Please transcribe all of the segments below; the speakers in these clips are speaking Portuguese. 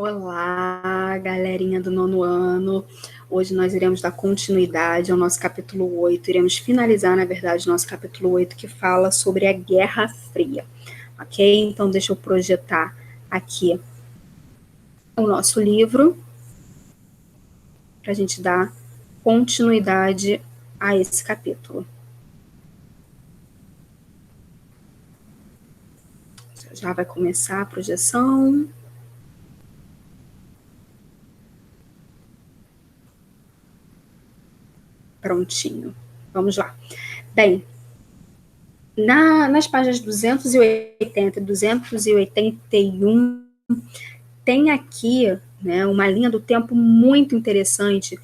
Olá, galerinha do nono ano. Hoje nós iremos dar continuidade ao nosso capítulo 8. Iremos finalizar, na verdade, o nosso capítulo 8, que fala sobre a Guerra Fria. Ok? Então, deixa eu projetar aqui o nosso livro para a gente dar continuidade a esse capítulo. Já vai começar a projeção. Prontinho. Vamos lá. Bem, nas páginas 280 e 281, tem aqui, né, uma linha do tempo muito interessante,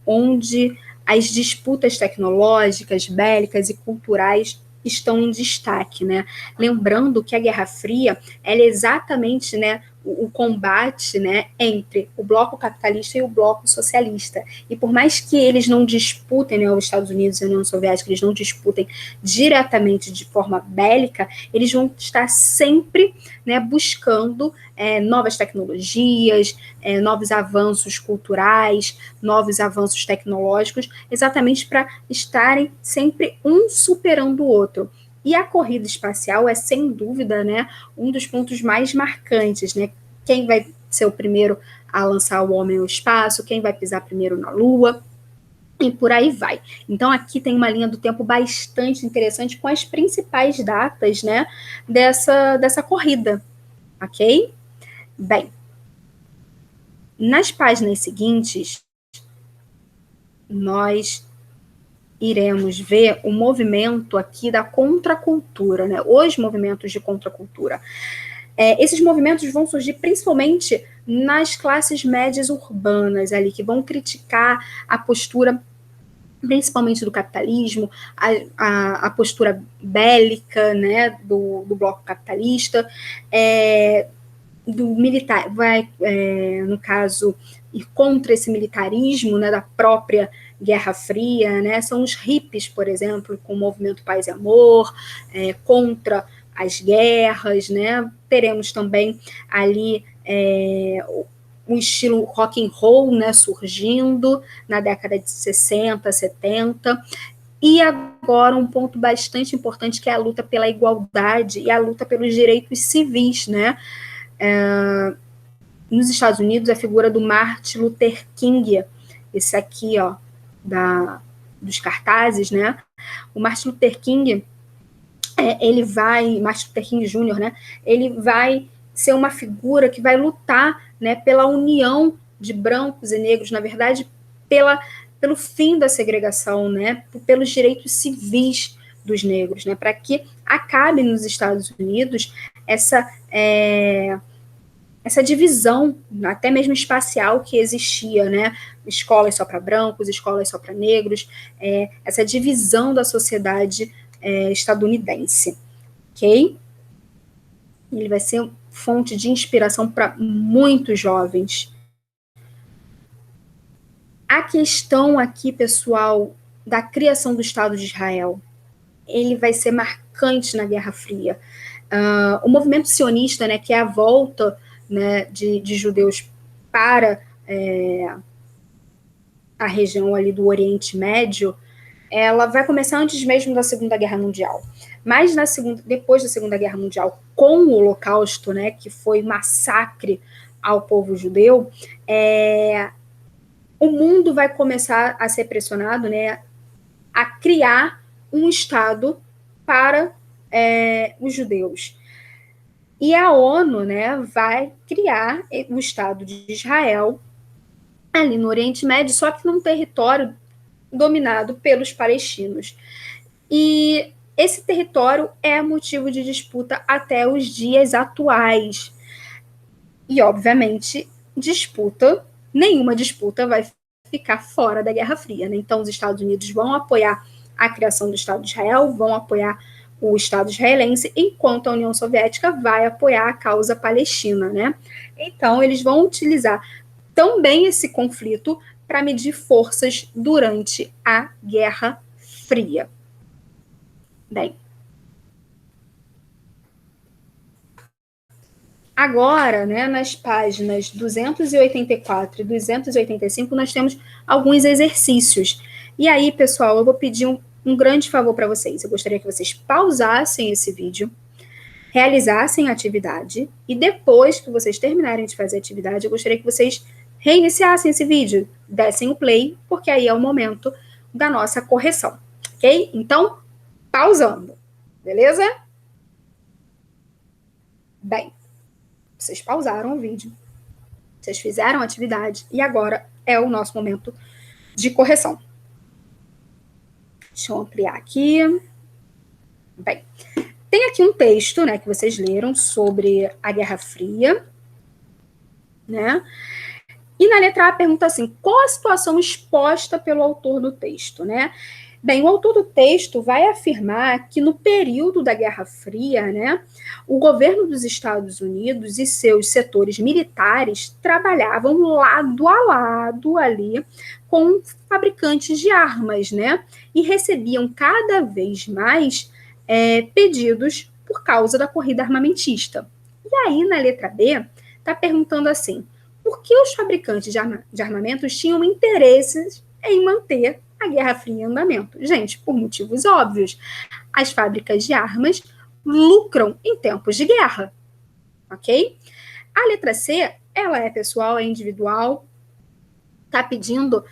onde as disputas tecnológicas, bélicas e culturais estão em destaque, né? Lembrando que a Guerra Fria, ela é exatamente, né, o combate, né, entre o bloco capitalista e o bloco socialista. E por mais que eles não disputem, né, os Estados Unidos e a União Soviética, eles não disputem diretamente de forma bélica, eles vão estar sempre, né, buscando novas tecnologias, novos avanços culturais, novos avanços tecnológicos, exatamente para estarem sempre um superando o outro. E a corrida espacial é, sem dúvida, né, um dos pontos mais marcantes, né? Quem vai ser o primeiro a lançar o homem ao espaço, quem vai pisar primeiro na Lua, e por aí vai. Então, aqui tem uma linha do tempo bastante interessante com as principais datas, né, dessa corrida, ok? Bem, nas páginas seguintes, nós iremos ver o movimento aqui da contracultura, né? Os movimentos de contracultura. Esses movimentos vão surgir principalmente nas classes médias urbanas, ali, que vão criticar a postura, principalmente do capitalismo, a postura bélica, né, do bloco capitalista, do militar, no caso, ir contra esse militarismo, né, da própria Guerra Fria, né, são os hippies, por exemplo, com o movimento Paz e Amor, contra as guerras, né, teremos também ali um estilo rock and roll, né, surgindo na década de 60, 70, e agora um ponto bastante importante, que é a luta pela igualdade e a luta pelos direitos civis, né. Nos Estados Unidos, a figura do Martin Luther King, esse aqui, ó, dos cartazes, né? O Martin Luther King, Martin Luther King Jr., né? Ele vai ser uma figura que vai lutar, né, pela união de brancos e negros, na verdade, pelo fim da segregação, né? Pelos direitos civis dos negros, né? Para que acabe nos Estados Unidos essa divisão, até mesmo espacial, que existia, né? Escolas só para brancos, escolas só para negros, essa divisão da sociedade estadunidense, ok? Ele vai ser fonte de inspiração para muitos jovens. A questão aqui, pessoal, da criação do Estado de Israel, ele vai ser marcante na Guerra Fria. O movimento sionista, né, que é a volta, né, de judeus para a região ali do Oriente Médio, ela vai começar antes mesmo da Segunda Guerra Mundial. Mas depois da Segunda Guerra Mundial, com o Holocausto, né, que foi massacre ao povo judeu, o mundo vai começar a ser pressionado, né, a criar um Estado para os judeus. E a ONU, né, vai criar o Estado de Israel ali no Oriente Médio, só que num território dominado pelos palestinos. E esse território é motivo de disputa até os dias atuais. E, obviamente, nenhuma disputa vai ficar fora da Guerra Fria, né? Então, os Estados Unidos vão apoiar a criação do Estado de Israel, vão apoiar o Estado israelense, enquanto a União Soviética vai apoiar a causa palestina, né? Então, eles vão utilizar também esse conflito para medir forças durante a Guerra Fria. Bem, Agora, né, nas páginas 284 e 285, nós temos alguns exercícios. E aí, pessoal, eu vou pedir um grande favor para vocês. Eu gostaria que vocês pausassem esse vídeo, realizassem a atividade, e depois que vocês terminarem de fazer a atividade, eu gostaria que vocês reiniciassem esse vídeo, dessem o play, porque aí é o momento da nossa correção, ok? Então, pausando, beleza? Bem, vocês pausaram o vídeo, vocês fizeram a atividade, e agora é o nosso momento de correção. Deixa eu ampliar aqui. Bem, tem aqui um texto, né, que vocês leram sobre a Guerra Fria, né? E na letra A pergunta assim, qual a situação exposta pelo autor do texto, né? Bem, o autor do texto vai afirmar que no período da Guerra Fria, né, o governo dos Estados Unidos e seus setores militares trabalhavam lado a lado ali com fabricantes de armas, né, e recebiam cada vez mais pedidos por causa da corrida armamentista. E aí, na letra B, está perguntando assim, por que os fabricantes de armamentos tinham interesses em manter a Guerra Fria em andamento? Gente, por motivos óbvios. As fábricas de armas lucram em tempos de guerra, ok? A letra C, ela é pessoal, é individual, está pedindo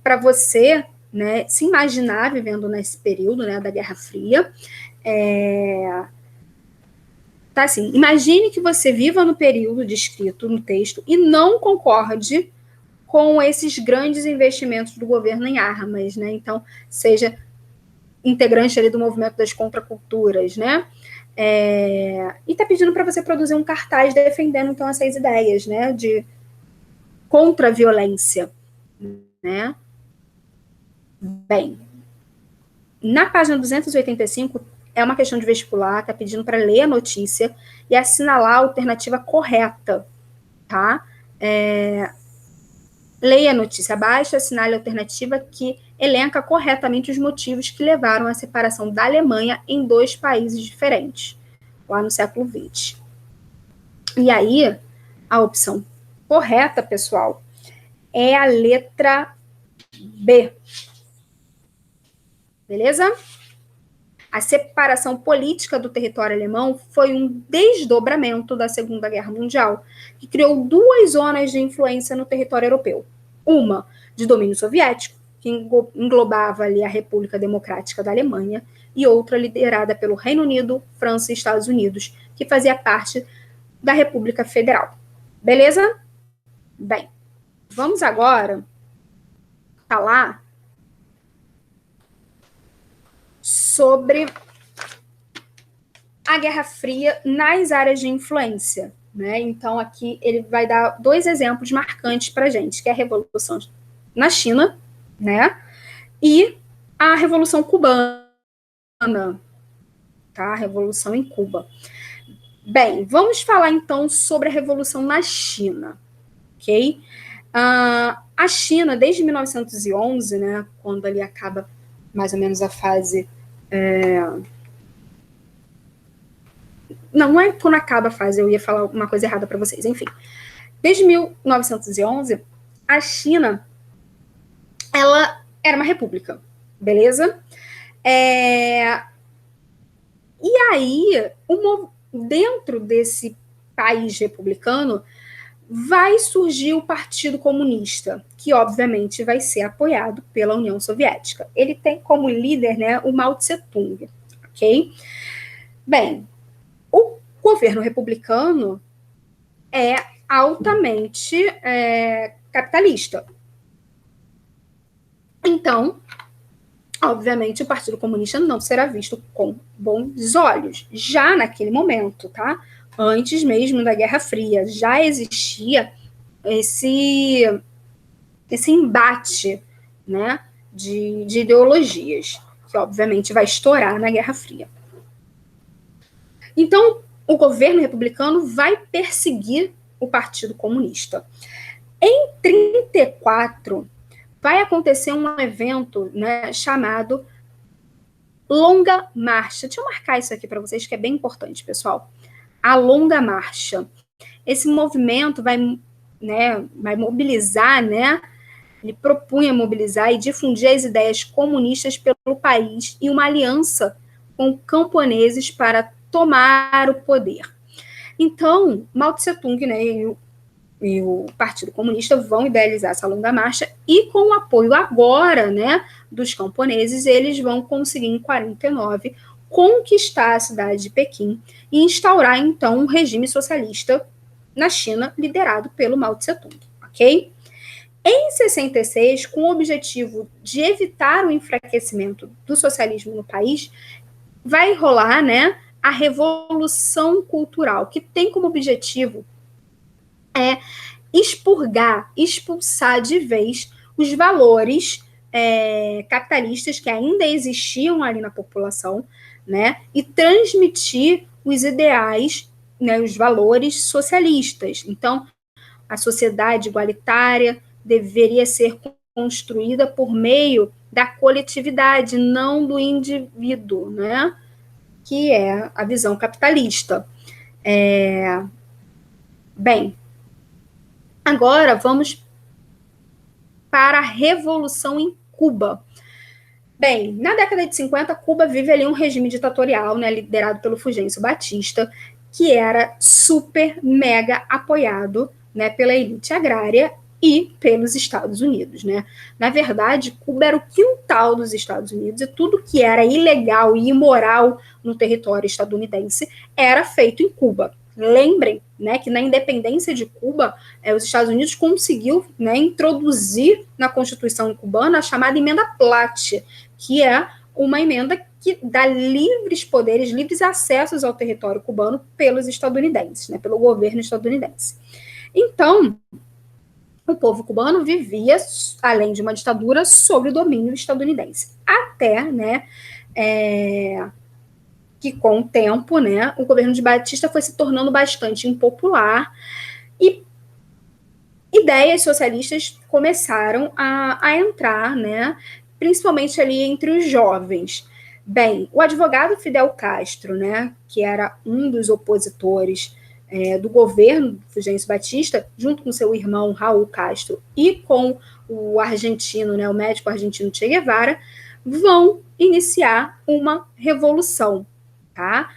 para você, né, se imaginar vivendo nesse período, né, da Guerra Fria. Tá assim, imagine que você viva no período descrito no texto e não concorde com esses grandes investimentos do governo em armas, né? Então, seja integrante ali do movimento das contraculturas, né? E está pedindo para você produzir um cartaz defendendo, então, essas ideias, né? De contra a violência, né? Bem, na página 285, é uma questão de vestibular, está pedindo para ler a notícia e assinalar a alternativa correta, tá? Leia a notícia abaixo, assinale a alternativa que elenca corretamente os motivos que levaram à separação da Alemanha em dois países diferentes, lá no século XX. E aí, a opção correta, pessoal, é a letra B. Beleza? A separação política do território alemão foi um desdobramento da Segunda Guerra Mundial, que criou duas zonas de influência no território europeu. Uma de domínio soviético, que englobava ali a República Democrática da Alemanha, e outra liderada pelo Reino Unido, França e Estados Unidos, que fazia parte da República Federal. Beleza? Bem, vamos agora falar sobre a Guerra Fria nas áreas de influência, né? Então, aqui ele vai dar dois exemplos marcantes para a gente, que é a Revolução na China, né? E a Revolução Cubana, tá? A Revolução em Cuba. Bem, vamos falar então sobre a Revolução na China, ok? A China, desde 1911, né, quando ali acaba mais ou menos a fase... Não é quando acaba a fase, eu ia falar uma coisa errada para vocês, enfim. Desde 1911, a China, ela era uma república, beleza? E aí, dentro desse país republicano, vai surgir o Partido Comunista, que obviamente vai ser apoiado pela União Soviética. Ele tem como líder, né, o Mao Tse-tung, ok? Bem, o governo republicano é altamente capitalista. Então, obviamente, o Partido Comunista não será visto com bons olhos. Já naquele momento, tá? Antes mesmo da Guerra Fria, já existia esse embate, né, de ideologias, que obviamente vai estourar na Guerra Fria. Então, o governo republicano vai perseguir o Partido Comunista. Em 1934, vai acontecer um evento, né, chamado Longa Marcha. Deixa eu marcar isso aqui para vocês, que é bem importante, pessoal. a Longa Marcha. Esse movimento vai mobilizar, né? Ele propunha mobilizar e difundir as ideias comunistas pelo país e uma aliança com camponeses para tomar o poder. Então, Mao Tse-tung, né, e o Partido Comunista vão idealizar essa Longa Marcha e, com o apoio agora, né, dos camponeses, eles vão conseguir, em 49, conquistar a cidade de Pequim e instaurar, então, um regime socialista na China, liderado pelo Mao Tse-tung, ok? Em 66, com o objetivo de evitar o enfraquecimento do socialismo no país, vai rolar, né, a Revolução Cultural, que tem como objetivo expulsar de vez os valores capitalistas que ainda existiam ali na população, né, e transmitir os ideais, né, os valores socialistas. Então, a sociedade igualitária deveria ser construída por meio da coletividade, não do indivíduo, né, que é a visão capitalista. Bem, agora vamos para a Revolução em Cuba. Bem, na década de 50, Cuba vive ali um regime ditatorial, né, liderado pelo Fulgêncio Batista, que era super, mega apoiado, né, pela elite agrária e pelos Estados Unidos, né? Na verdade, Cuba era o quintal dos Estados Unidos e tudo que era ilegal e imoral no território estadunidense era feito em Cuba. Lembrem, né, que na independência de Cuba, os Estados Unidos conseguiu, né, introduzir na Constituição cubana a chamada Emenda Platt, que é uma emenda que dá livres poderes, livres acessos ao território cubano pelos estadunidenses, né, pelo governo estadunidense. Então, o povo cubano vivia, além de uma ditadura, sob o domínio estadunidense. Até, né, que com o tempo, né, o governo de Batista foi se tornando bastante impopular e ideias socialistas começaram a entrar, né, principalmente ali entre os jovens. Bem, o advogado Fidel Castro, né, que era um dos opositores do governo do Fulgêncio Batista, junto com seu irmão Raul Castro e com o argentino, né, o médico argentino Che Guevara, vão iniciar uma revolução, tá?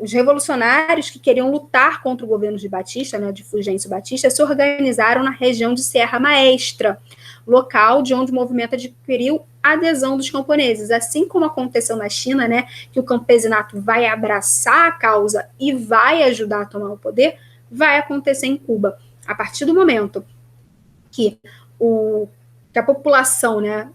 Os revolucionários que queriam lutar contra o governo de Batista, né, de Fulgêncio Batista, se organizaram na região de Serra Maestra, local de onde o movimento adquiriu a adesão dos camponeses, assim como aconteceu na China, né, que o campesinato vai abraçar a causa e vai ajudar a tomar o poder, vai acontecer em Cuba. A partir do momento que a população, né,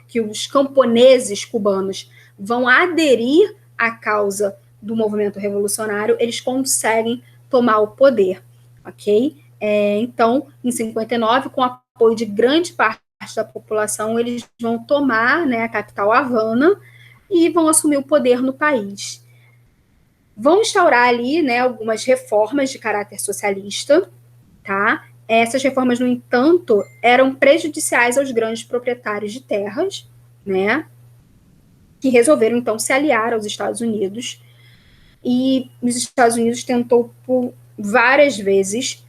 que os camponeses cubanos vão aderir à causa do movimento revolucionário, eles conseguem tomar o poder, ok? Então, em 59, com o apoio de grande parte da população, eles vão tomar, né, a capital Havana e vão assumir o poder no país. Vão instaurar ali, né, algumas reformas de caráter socialista, tá? Essas reformas, no entanto, eram prejudiciais aos grandes proprietários de terras, né, que resolveram, então, se aliar aos Estados Unidos. E os Estados Unidos tentou, por várias vezes,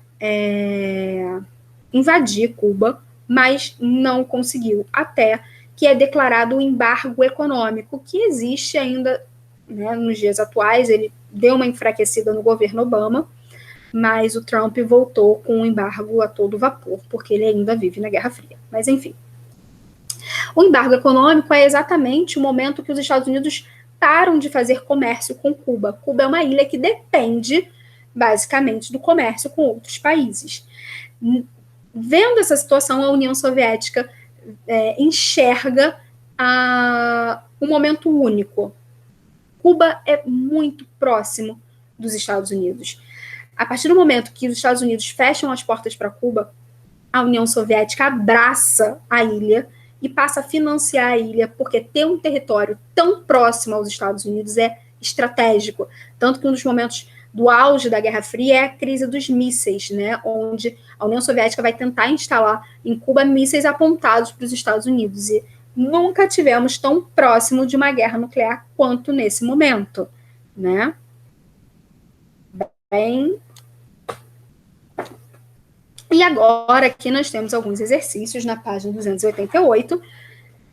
invadir Cuba, mas não conseguiu, até que é declarado o embargo econômico, que existe ainda, né, nos dias atuais. Ele deu uma enfraquecida no governo Obama, mas o Trump voltou com o embargo a todo vapor, porque ele ainda vive na Guerra Fria. Mas, enfim. O embargo econômico é exatamente o momento que os Estados Unidos param de fazer comércio com Cuba. Cuba é uma ilha que depende, basicamente, do comércio com outros países. Vendo essa situação, a União Soviética enxerga um momento único. Cuba é muito próximo dos Estados Unidos. A partir do momento que os Estados Unidos fecham as portas para Cuba, a União Soviética abraça a ilha e passa a financiar a ilha, porque ter um território tão próximo aos Estados Unidos é estratégico. Tanto que um dos momentos do auge da Guerra Fria é a crise dos mísseis, né, onde a União Soviética vai tentar instalar em Cuba mísseis apontados para os Estados Unidos. E nunca tivemos tão próximo de uma guerra nuclear quanto nesse momento, né? bem? E agora aqui nós temos alguns exercícios na página 288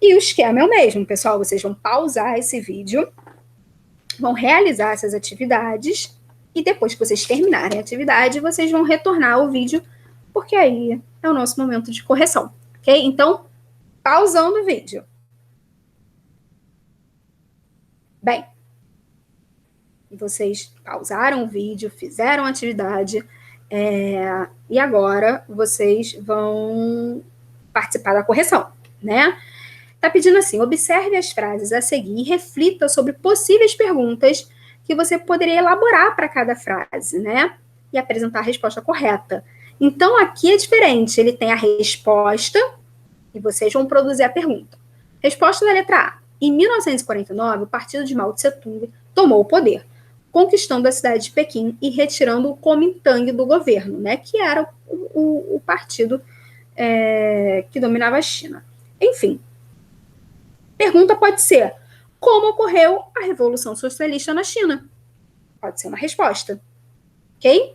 e o esquema é o mesmo, pessoal. Vocês vão pausar esse vídeo, vão realizar essas atividades e depois que vocês terminarem a atividade, vocês vão retornar ao vídeo, porque aí é o nosso momento de correção, ok? Então, pausando o vídeo. Bem, vocês pausaram o vídeo, fizeram a atividade, e agora vocês vão participar da correção, né? Tá pedindo assim, observe as frases a seguir e reflita sobre possíveis perguntas que você poderia elaborar para cada frase, né? E apresentar a resposta correta. Então, aqui é diferente, ele tem a resposta e vocês vão produzir a pergunta. Resposta da letra A. Em 1949, o partido de Mao Tse-tung tomou o poder, conquistando a cidade de Pequim e retirando o Kuomintang do governo, né, que era o partido que dominava a China. Enfim, pergunta pode ser, como ocorreu a Revolução Socialista na China? Pode ser uma resposta, ok?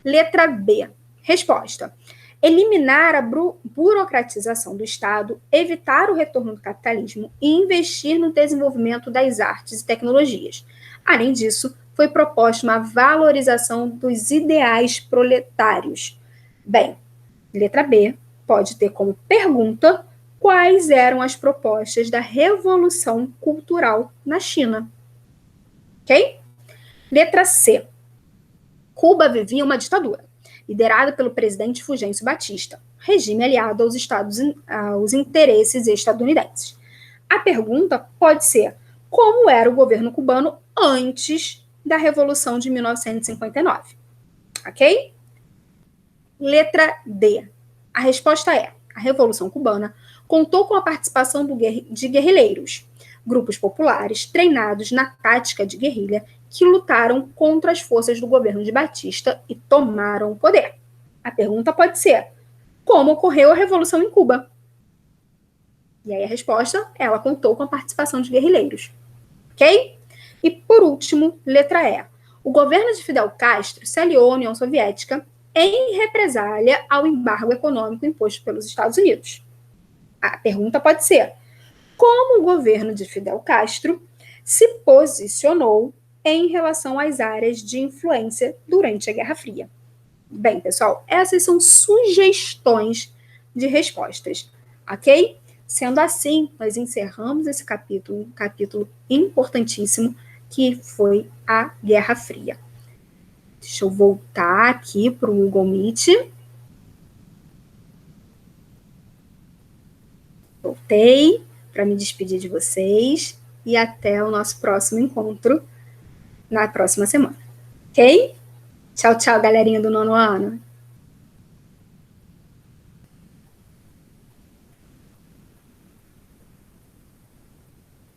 Letra B, resposta. Eliminar a burocratização do Estado, evitar o retorno do capitalismo e investir no desenvolvimento das artes e tecnologias. Além disso, foi proposta uma valorização dos ideais proletários. Bem, letra B pode ter como pergunta quais eram as propostas da Revolução Cultural na China. Ok? Letra C. Cuba vivia uma ditadura, liderada pelo presidente Fulgêncio Batista, regime aliado aos interesses estadunidenses. A pergunta pode ser: como era o governo cubano antes da Revolução de 1959? Ok? Letra D. A resposta é: a Revolução Cubana contou com a participação de guerrilheiros, grupos populares treinados na tática de guerrilha que lutaram contra as forças do governo de Batista e tomaram o poder. A pergunta pode ser: como ocorreu a Revolução em Cuba? E aí a resposta, ela contou com a participação de guerrilheiros. Ok? E por último, letra E. O governo de Fidel Castro se aliou à União Soviética em represália ao embargo econômico imposto pelos Estados Unidos. A pergunta pode ser: como o governo de Fidel Castro se posicionou em relação às áreas de influência durante a Guerra Fria? Bem, pessoal, essas são sugestões de respostas, ok? Sendo assim, nós encerramos esse capítulo, um capítulo importantíssimo, que foi a Guerra Fria. Deixa eu voltar aqui para o Google Meet. Voltei para me despedir de vocês e até o nosso próximo encontro na próxima semana, ok? Tchau, tchau, galerinha do 9º ano.